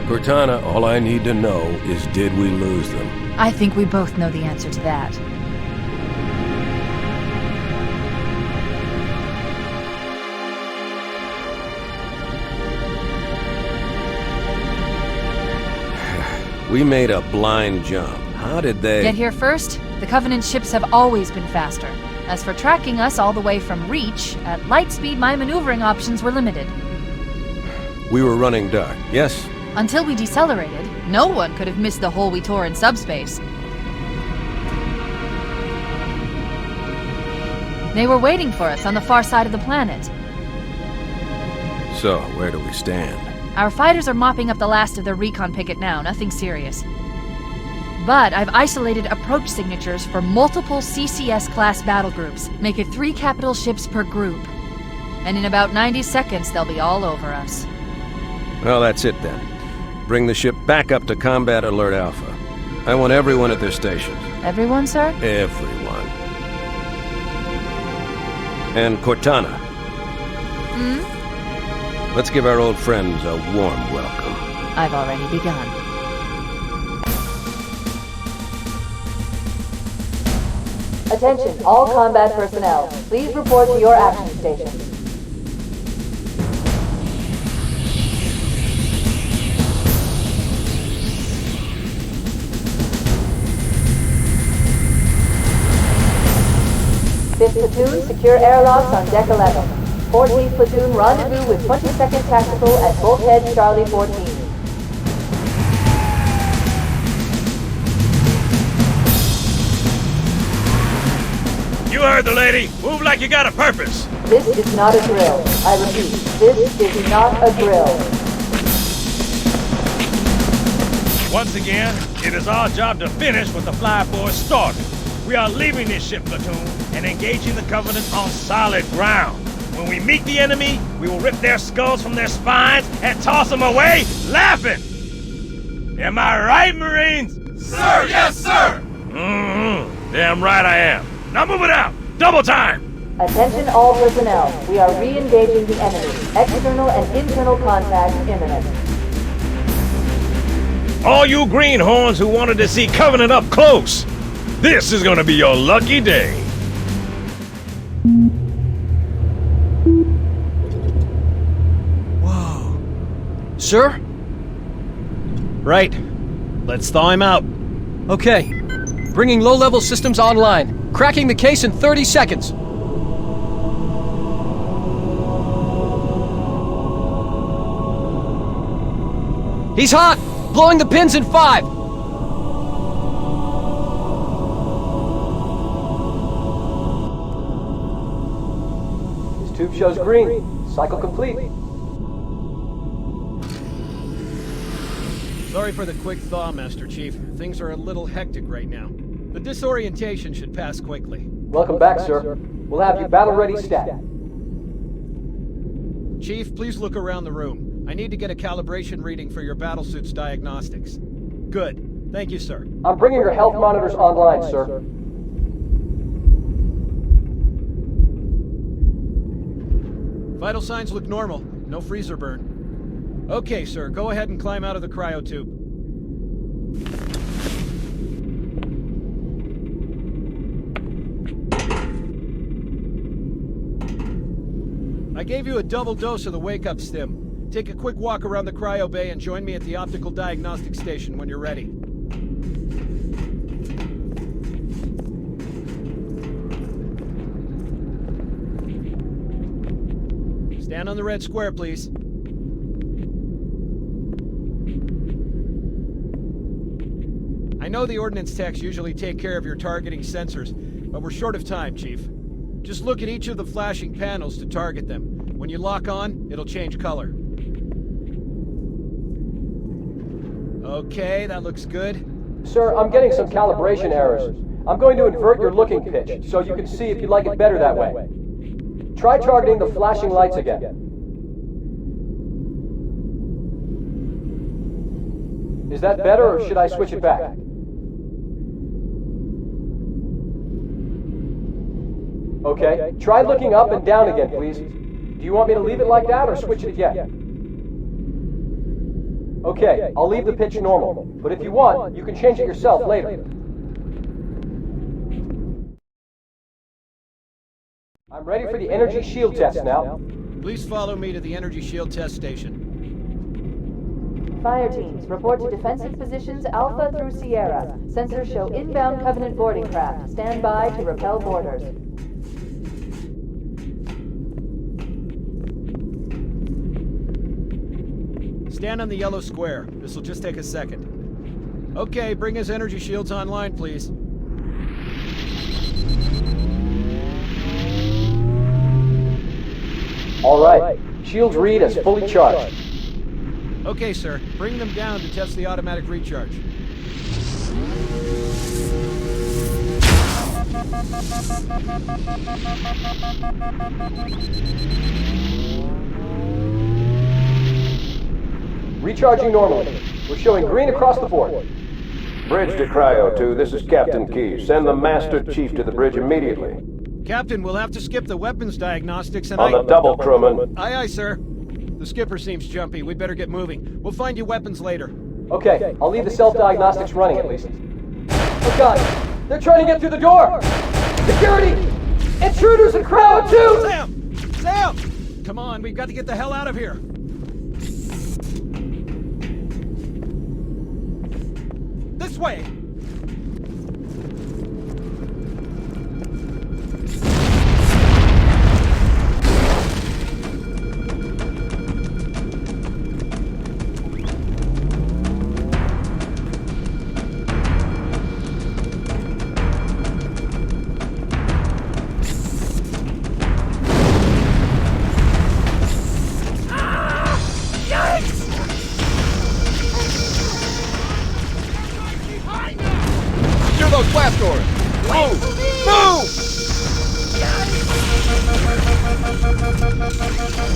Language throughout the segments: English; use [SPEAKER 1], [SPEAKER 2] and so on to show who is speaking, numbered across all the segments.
[SPEAKER 1] Cortana, all I need to know is did we lose them?
[SPEAKER 2] I think we both know the answer to that.
[SPEAKER 1] We made a blind jump. How did they...
[SPEAKER 2] Get here first? The Covenant ships have always been faster. As for tracking us all the way from Reach, at light speed my maneuvering options were limited.
[SPEAKER 1] We were running dark, yes?
[SPEAKER 2] Until we decelerated, no one could have missed the hole we tore in subspace. They were waiting for us on the far side of the planet.
[SPEAKER 1] So, where do we stand?
[SPEAKER 2] Our fighters are mopping up the last of their recon picket now, nothing serious. But I've isolated approach signatures for multiple CCS-class battle groups. Make it 3 capital ships per group. And in about 90 seconds, they'll be all over us.
[SPEAKER 1] Well, that's it then. Bring the ship back up to Combat Alert Alpha. I want everyone at their stations.
[SPEAKER 2] Everyone, sir?
[SPEAKER 1] Everyone. And Cortana. Let's give our old friends a warm welcome.
[SPEAKER 2] I've already begun.
[SPEAKER 3] Attention, all combat personnel. Please report to your action stations. Fifth platoon, secure airlocks on deck 11. 14th platoon, rendezvous with 22nd Tactical at Bulkhead Charlie 14.
[SPEAKER 4] You heard the lady. Move like you got a purpose.
[SPEAKER 3] This is not a drill. I repeat, this is not a drill.
[SPEAKER 4] Once again, it is our job to finish what the Flyboys started. We are leaving this ship platoon and engaging the Covenant on solid ground. When we meet the enemy, we will rip their skulls from their spines and toss them away, laughing! Am I right, Marines?
[SPEAKER 5] Sir, yes, sir!
[SPEAKER 4] Damn right I am. Now move it out! Double time!
[SPEAKER 3] Attention all personnel. We are re-engaging the enemy. External and internal contact imminent.
[SPEAKER 4] All you greenhorns who wanted to see Covenant up close, this is gonna be your lucky day.
[SPEAKER 6] Sir?
[SPEAKER 7] Right. Let's thaw him out.
[SPEAKER 6] Okay. Bringing low-level systems online. Cracking the case in 30 seconds. He's hot! Blowing the pins in 5!
[SPEAKER 8] This tube shows green. Cycle complete.
[SPEAKER 7] Sorry for the quick thaw, Master Chief. Things are a little hectic right now. The disorientation should pass quickly.
[SPEAKER 8] Welcome back, sir. We'll have you battle-ready stat.
[SPEAKER 7] Chief, please look around the room. I need to get a calibration reading for your battlesuit's diagnostics. Good. Thank you, sir.
[SPEAKER 8] I'm bringing your health monitors online, sir.
[SPEAKER 7] Vital signs look normal. No freezer burn. Okay, sir. Go ahead and climb out of the cryo tube. I gave you a double dose of the wake-up stim. Take a quick walk around the cryo bay and join me at the optical diagnostic station when you're ready. Stand on the red square, please. I know the ordnance techs usually take care of your targeting sensors, but we're short of time, Chief. Just look at each of the flashing panels to target them. When you lock on, it'll change color. Okay, that looks good.
[SPEAKER 8] Sir, I'm getting some calibration errors. I'm going to invert your looking pitch, so you can see if you like it better that way. Try targeting the flashing lights again. Is that better, or should I switch it back? Okay, try looking up and down again, please. Do you want me to leave it like that, or switch it again? Okay, I'll leave the pitch normal, but if you want, you can change it yourself later. I'm ready for the energy shield test now.
[SPEAKER 7] Please follow me to the energy shield test station.
[SPEAKER 3] Fire teams, report to defensive positions Alpha through Sierra. Sensors show inbound Covenant boarding craft. Stand by to repel boarders.
[SPEAKER 7] Stand on the yellow square. This'll just take a second. Okay, bring his energy shields online, please.
[SPEAKER 8] All right, shields read as fully charged.
[SPEAKER 7] Okay, sir. Bring them down to test the automatic recharge.
[SPEAKER 8] Recharging normally. We're showing green across the board.
[SPEAKER 1] Bridge to Cryo 2, this is Captain Key. Send the Master Chief to the bridge immediately.
[SPEAKER 7] Captain, we'll have to skip the weapons diagnostics and
[SPEAKER 1] On the double, crewman.
[SPEAKER 7] Aye, aye, sir. The skipper seems jumpy. We'd better get moving. We'll find you weapons later.
[SPEAKER 8] Okay, I'll leave the self-diagnostics running at least. Oh god, they're trying to get through the door! Security! Intruders in Cryo 2!
[SPEAKER 7] Sam! Sam! Come on, we've got to get the hell out of here. This way!
[SPEAKER 6] Those blast doors! Move! Move!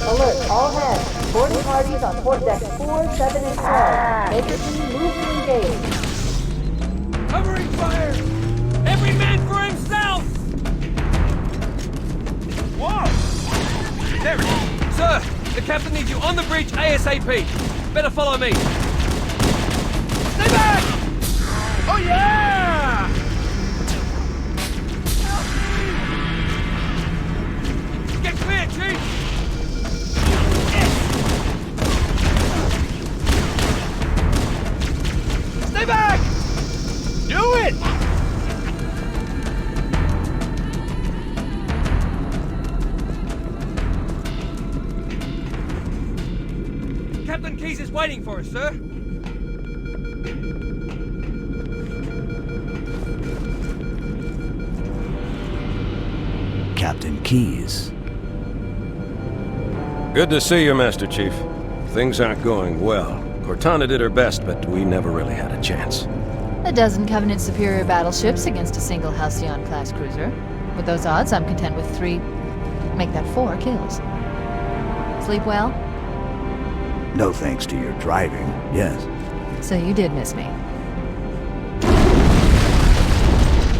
[SPEAKER 3] Alert, all hands. Boarding parties on port decks 4, 7, and 12. Maker team, move to engage.
[SPEAKER 6] Covering fire! Every man for himself! Whoa! There it is. Sir, the captain needs you on the bridge ASAP. Better follow me. Stay back! Oh yeah! Get clear, Chief! Stay back! Do it! Captain Keyes is waiting for us, sir.
[SPEAKER 9] Captain Keyes.
[SPEAKER 1] Good to see you, Master Chief. Things aren't going well. Cortana did her best, but we never really had a chance.
[SPEAKER 2] A dozen Covenant superior battleships against a single Halcyon-class cruiser. With those odds, I'm content with 3, make that 4 kills. Sleep well?
[SPEAKER 9] No thanks to your driving, yes.
[SPEAKER 2] So you did miss me.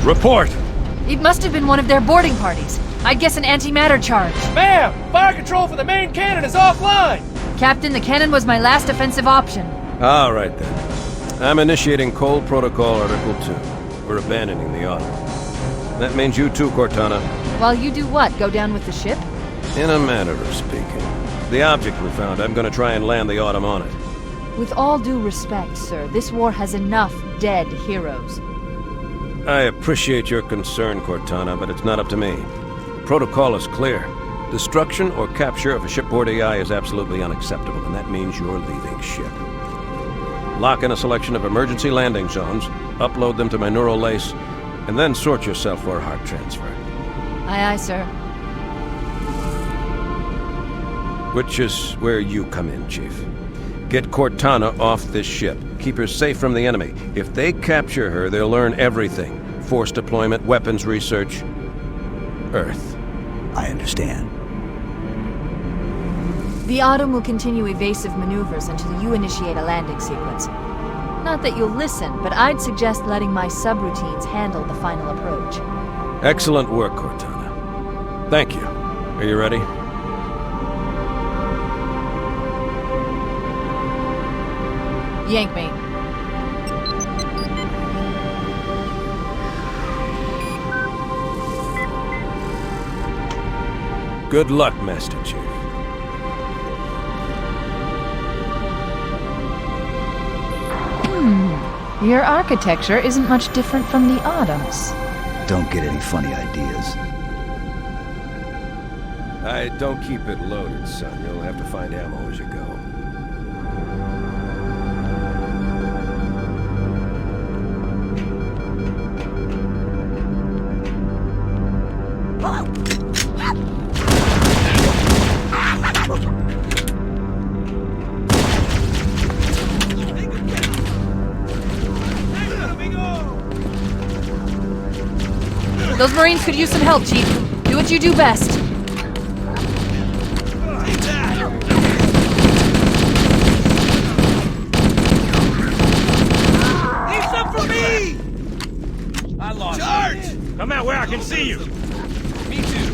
[SPEAKER 1] Report!
[SPEAKER 2] It must have been one of their boarding parties. I'd guess an antimatter charge.
[SPEAKER 6] Ma'am! Fire control for the main cannon is offline!
[SPEAKER 2] Captain, the cannon was my last offensive option.
[SPEAKER 1] All right, then. I'm initiating Cold Protocol Article 2. We're abandoning the Autumn. That means you too, Cortana.
[SPEAKER 2] While you do what? Go down with the ship?
[SPEAKER 1] In a manner of speaking. The object we found, I'm gonna try and land the Autumn on it.
[SPEAKER 2] With all due respect, sir, this war has enough dead heroes.
[SPEAKER 1] I appreciate your concern, Cortana, but it's not up to me. The protocol is clear. Destruction or capture of a shipboard AI is absolutely unacceptable, and that means you're leaving ship. Lock in a selection of emergency landing zones, upload them to my neural lace, and then sort yourself for a heart transfer.
[SPEAKER 2] Aye, aye, sir.
[SPEAKER 1] Which is where you come in, Chief. Get Cortana off this ship. Keep her safe from the enemy. If they capture her, they'll learn everything. Force deployment, weapons research, Earth.
[SPEAKER 9] I understand.
[SPEAKER 2] The Autumn will continue evasive maneuvers until you initiate a landing sequence. Not that you'll listen, but I'd suggest letting my subroutines handle the final approach.
[SPEAKER 1] Excellent work, Cortana. Thank you. Are you ready?
[SPEAKER 2] Yank me.
[SPEAKER 1] Good luck, Master Chief.
[SPEAKER 2] Your architecture isn't much different from the Autumn's.
[SPEAKER 9] Don't get any funny ideas.
[SPEAKER 1] Don't keep it loaded, son. You'll have to find ammo as you go.
[SPEAKER 2] Those Marines could use some help, Chief. Do what you do best.
[SPEAKER 5] Leave some for me!
[SPEAKER 4] I lost.
[SPEAKER 5] Charge!
[SPEAKER 4] Come out where I can see you.
[SPEAKER 6] Me too.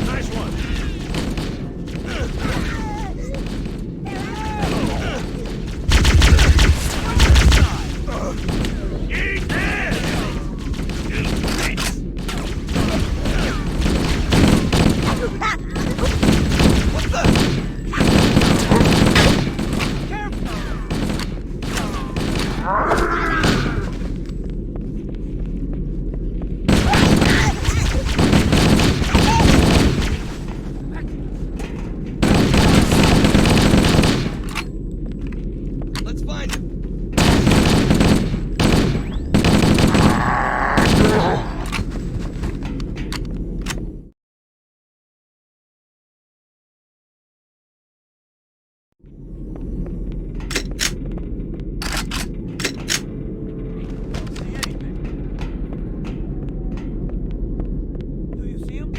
[SPEAKER 4] Nice one. Eat this!
[SPEAKER 5] What the? Let's find him. Do you see him?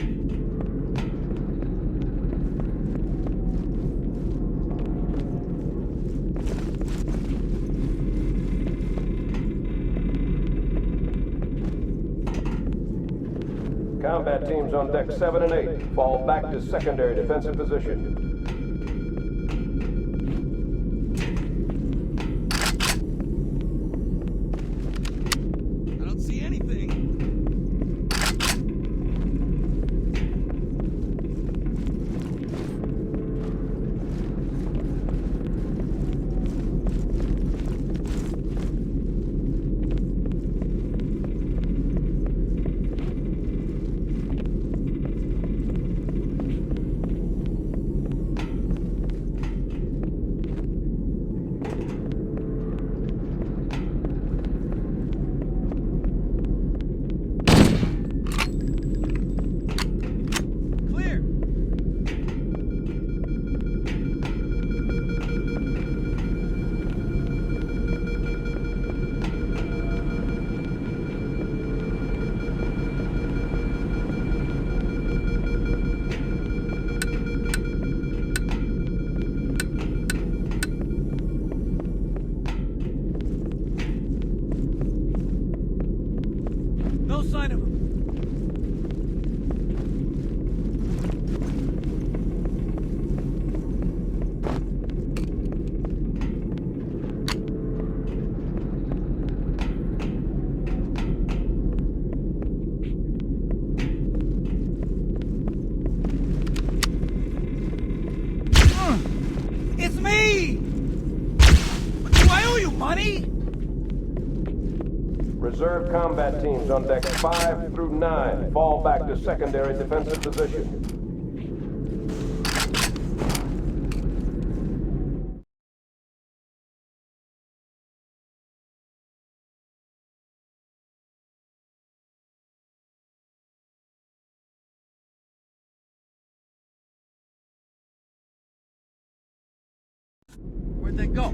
[SPEAKER 1] Combat teams on deck 7 and 8. Fall back to secondary defensive position.
[SPEAKER 5] I don't see anything. Clear. No sign of him. It's me! Do I owe you money?
[SPEAKER 1] Reserve combat teams on decks 5 through 9. Fall back to secondary defensive position.
[SPEAKER 5] Where'd they go?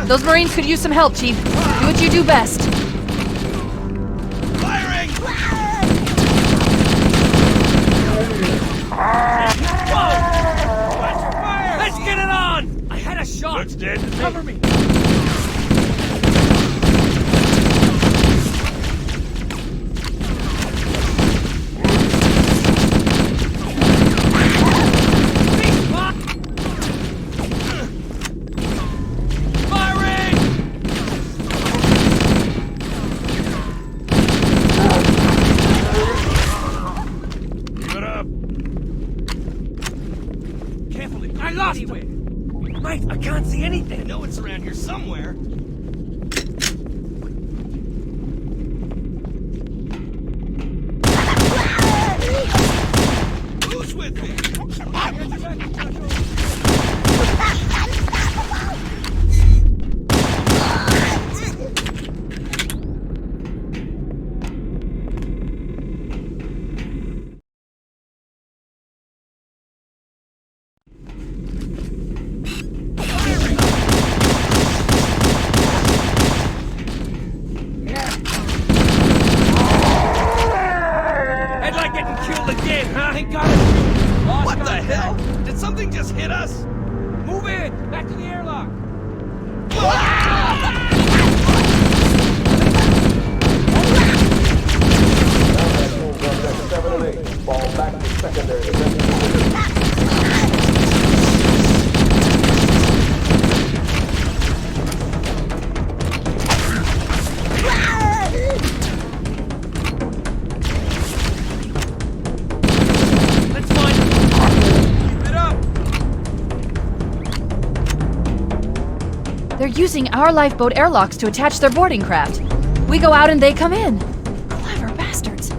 [SPEAKER 2] Those Marines could use some help, Chief. Do what you do best.
[SPEAKER 5] Firing!
[SPEAKER 6] Let's get it on! I had a shot!
[SPEAKER 4] Looks dead to me.
[SPEAKER 6] Cover me!
[SPEAKER 5] I lost him!
[SPEAKER 6] Mate, I can't see anything!
[SPEAKER 5] I know it's around here somewhere. Who's with me?
[SPEAKER 6] Head like getting killed again, huh? Thank God it's you. Lost
[SPEAKER 5] What the
[SPEAKER 6] contact.
[SPEAKER 5] hell? Did something just hit us?
[SPEAKER 6] Move in! Back to the airlock!
[SPEAKER 8] Fall back to secondary defensive position.
[SPEAKER 6] Let's find him! Keep it up!
[SPEAKER 2] They're using our lifeboat airlocks to attach their boarding craft. We go out and they come in. Clever bastards.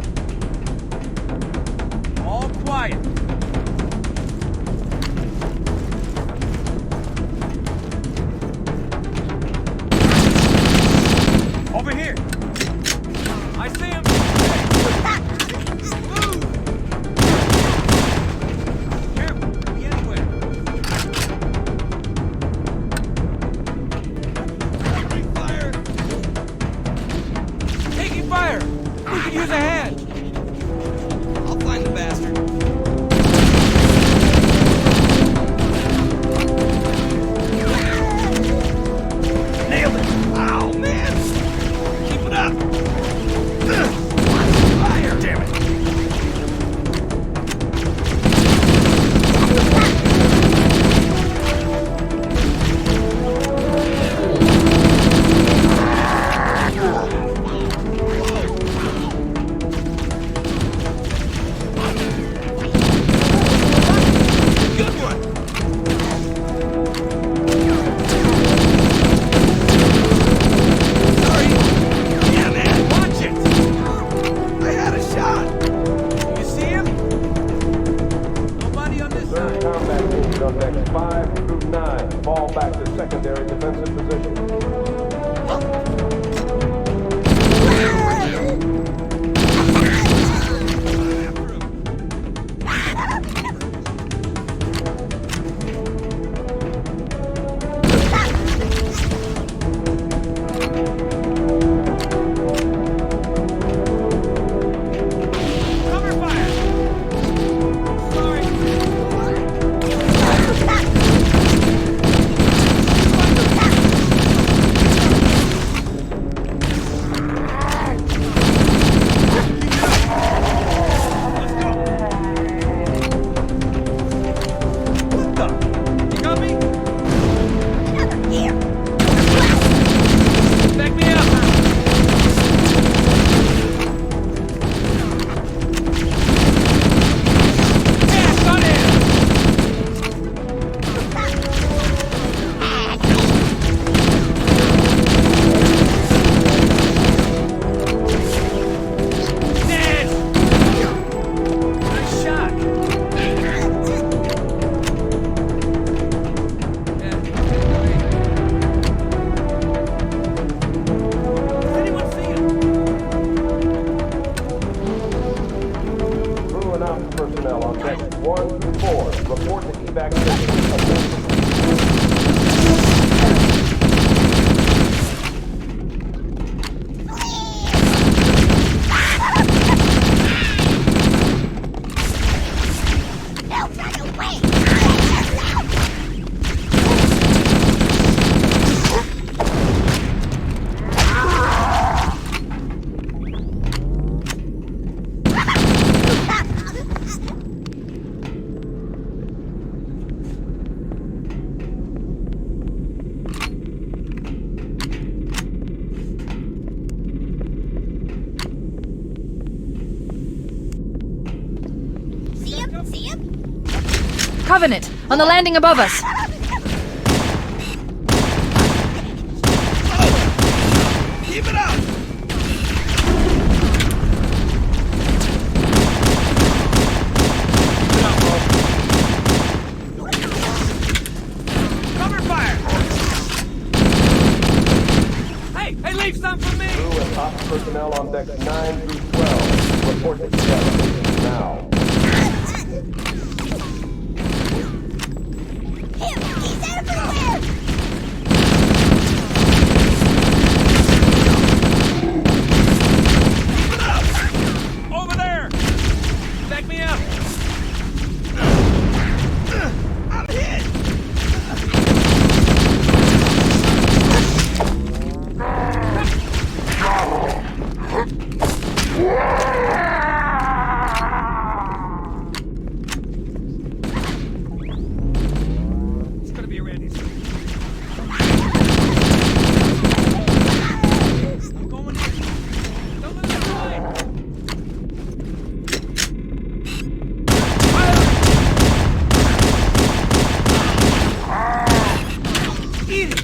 [SPEAKER 6] All quiet. Over here. I see him. Move. Careful. Could be anywhere.
[SPEAKER 5] Fire!
[SPEAKER 6] Taking fire. We could use a hand.
[SPEAKER 5] I'll find the bastard. Nailed it! Ow, man! Keep it up! Fire! Damn it! Good one! Sorry! Yeah, man, watch it! I had a shot!
[SPEAKER 6] You see him? Nobody on this
[SPEAKER 8] Third
[SPEAKER 6] side.
[SPEAKER 8] combat teams on deck 5 through 9. Fall back to secondary defensive position.
[SPEAKER 6] Cover fire. Sorry. What the? You got me? Back me up. Yeah, got it. Dead. Nice shot. Does anyone see him?
[SPEAKER 8] Crew and ops personnel on deck 1 through 4. Report to evac station.
[SPEAKER 2] Covenant, on the landing above us.
[SPEAKER 5] Keep it up! Cover fire!
[SPEAKER 6] Hey, leave some for me!
[SPEAKER 8] Crew and ops personnel on decks 9 through 12. Report to together now.
[SPEAKER 10] He's everywhere!
[SPEAKER 5] Over there!
[SPEAKER 6] Back me up!
[SPEAKER 5] I'm hit!
[SPEAKER 6] It's gonna be around here.
[SPEAKER 5] I'm going in.
[SPEAKER 6] Don't let it die!
[SPEAKER 5] Eat it!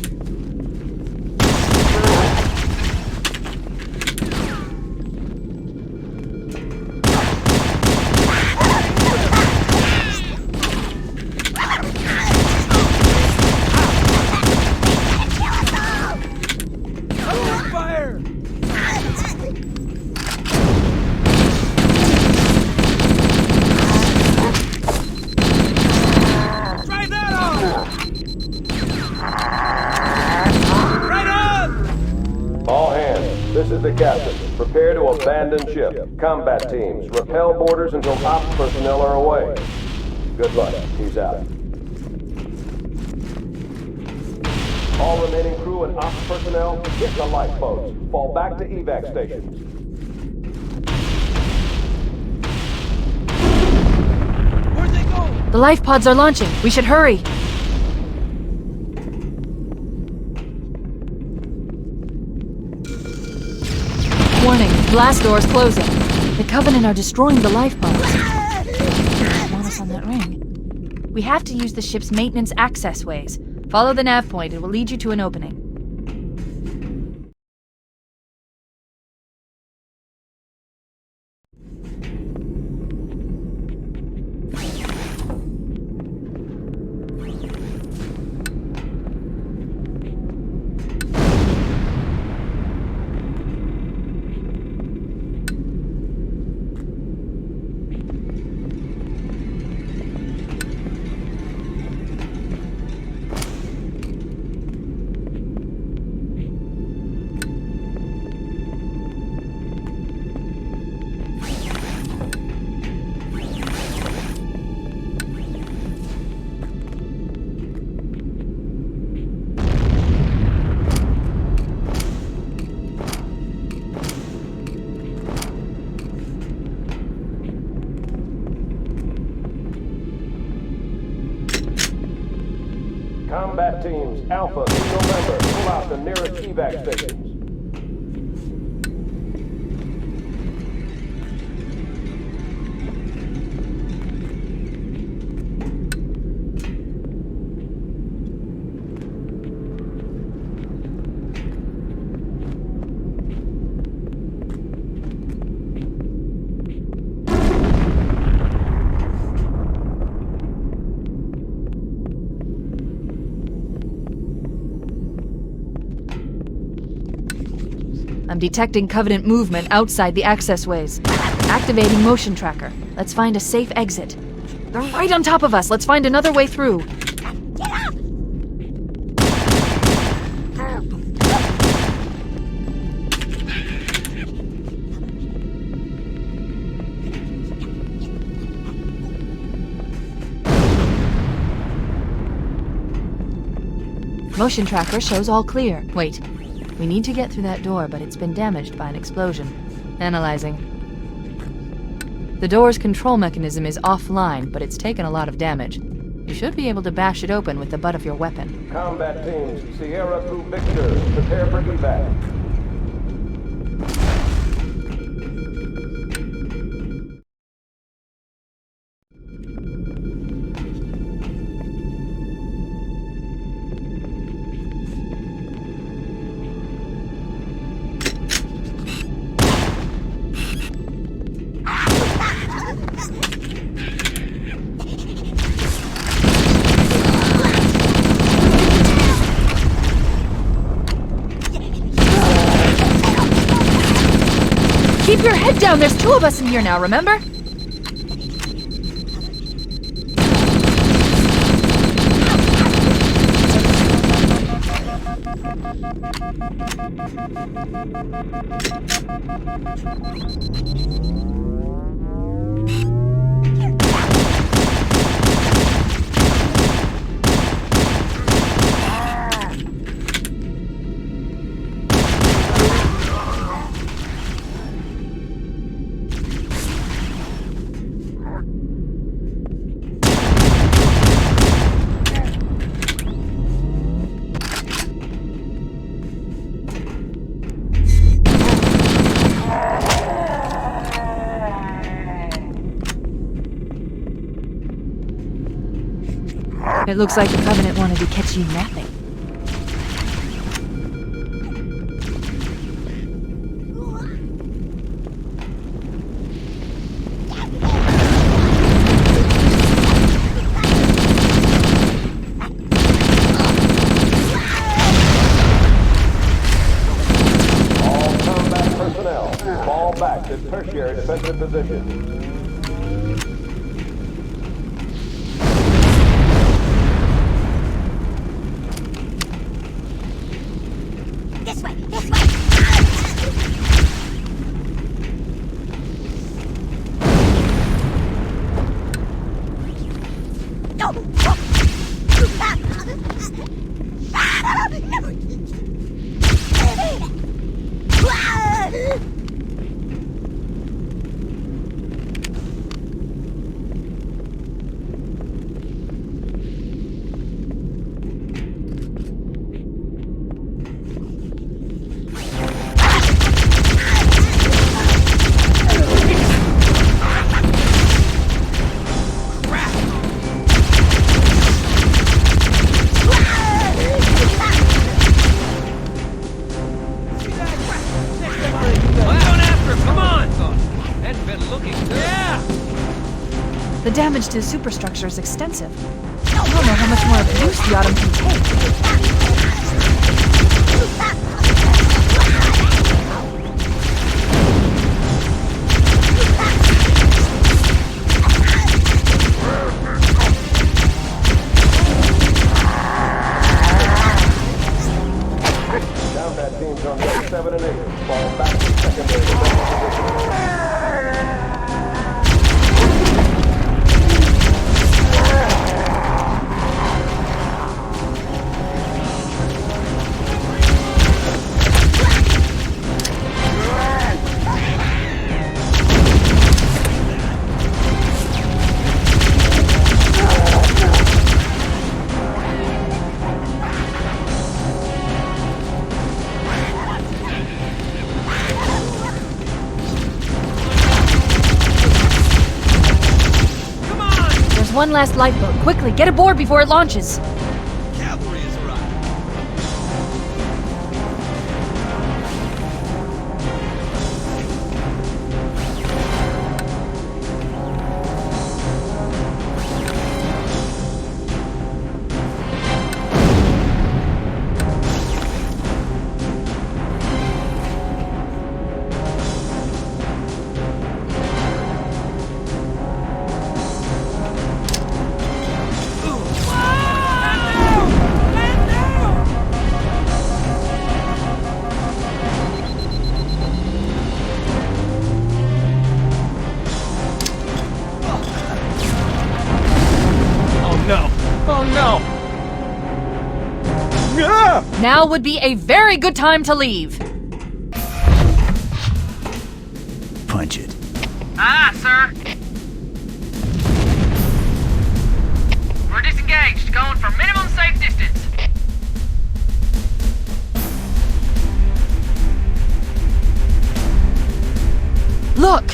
[SPEAKER 5] Fire! Try that on! Right on!
[SPEAKER 8] All hands, this is the captain. Prepare to abandon ship. Combat teams, repel boarders until ops personnel are away. Good luck. He's out. All remaining crew and ops personnel, hit the lifeboats. Fall back to evac stations.
[SPEAKER 5] Where'd they go?
[SPEAKER 2] The life pods are launching. We should hurry. Warning, blast doors closing. The Covenant are destroying the life pods. Want us on that ring. We have to use the ship's maintenance access ways. Follow the nav point. It will lead you to an opening.
[SPEAKER 8] Combat teams, Alpha, in November, pull out the nearest evac stations.
[SPEAKER 2] I'm detecting Covenant movement outside the access ways. Activating motion tracker. Let's find a safe exit. They're right on top of us. Let's find another way through.
[SPEAKER 10] Get up!
[SPEAKER 2] Motion tracker shows all clear. Wait. We need to get through that door, but it's been damaged by an explosion. Analyzing. The door's control mechanism is offline, but it's taken a lot of damage. You should be able to bash it open with the butt of your weapon.
[SPEAKER 8] Combat teams, Sierra through Victor, prepare for evac.
[SPEAKER 2] your head down. There's two of us in here now, remember? It looks like the Covenant wanted to catch you napping.
[SPEAKER 1] All combat personnel, fall back to tertiary defensive positions.
[SPEAKER 10] This way, this way.
[SPEAKER 2] The damage to the superstructure is extensive. I don't know how much more abuse the Autumn can take.
[SPEAKER 1] Combat teams on deck 7 and 8 fall back to secondary defensive positions.
[SPEAKER 2] One last lifeboat. Quickly, get aboard before it launches.
[SPEAKER 5] Cavalry has arrived.
[SPEAKER 2] Now would be a very good time to leave.
[SPEAKER 9] Punch it.
[SPEAKER 11] Ah, sir. We're disengaged, going for minimum safe distance.
[SPEAKER 2] Look!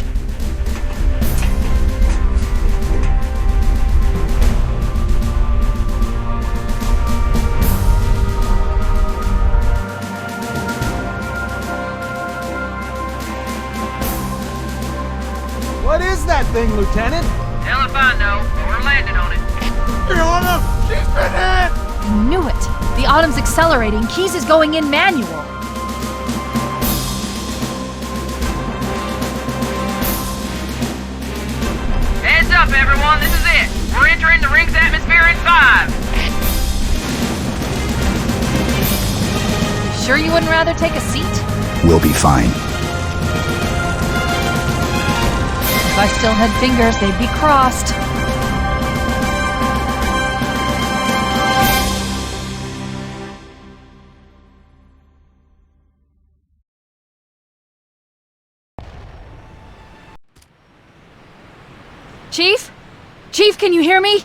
[SPEAKER 7] What is that thing, Lieutenant?
[SPEAKER 11] Hell if I know, but we're landing on it.
[SPEAKER 7] Your Honor, she's been hit!
[SPEAKER 2] I knew it. The Autumn's accelerating. Keys is going in manual.
[SPEAKER 11] on, this is it. We're entering the ring's atmosphere in 5.
[SPEAKER 2] Sure you wouldn't rather take a seat?
[SPEAKER 9] We'll be fine.
[SPEAKER 2] If I still had fingers, they'd be crossed. Chief? Chief, can you hear me?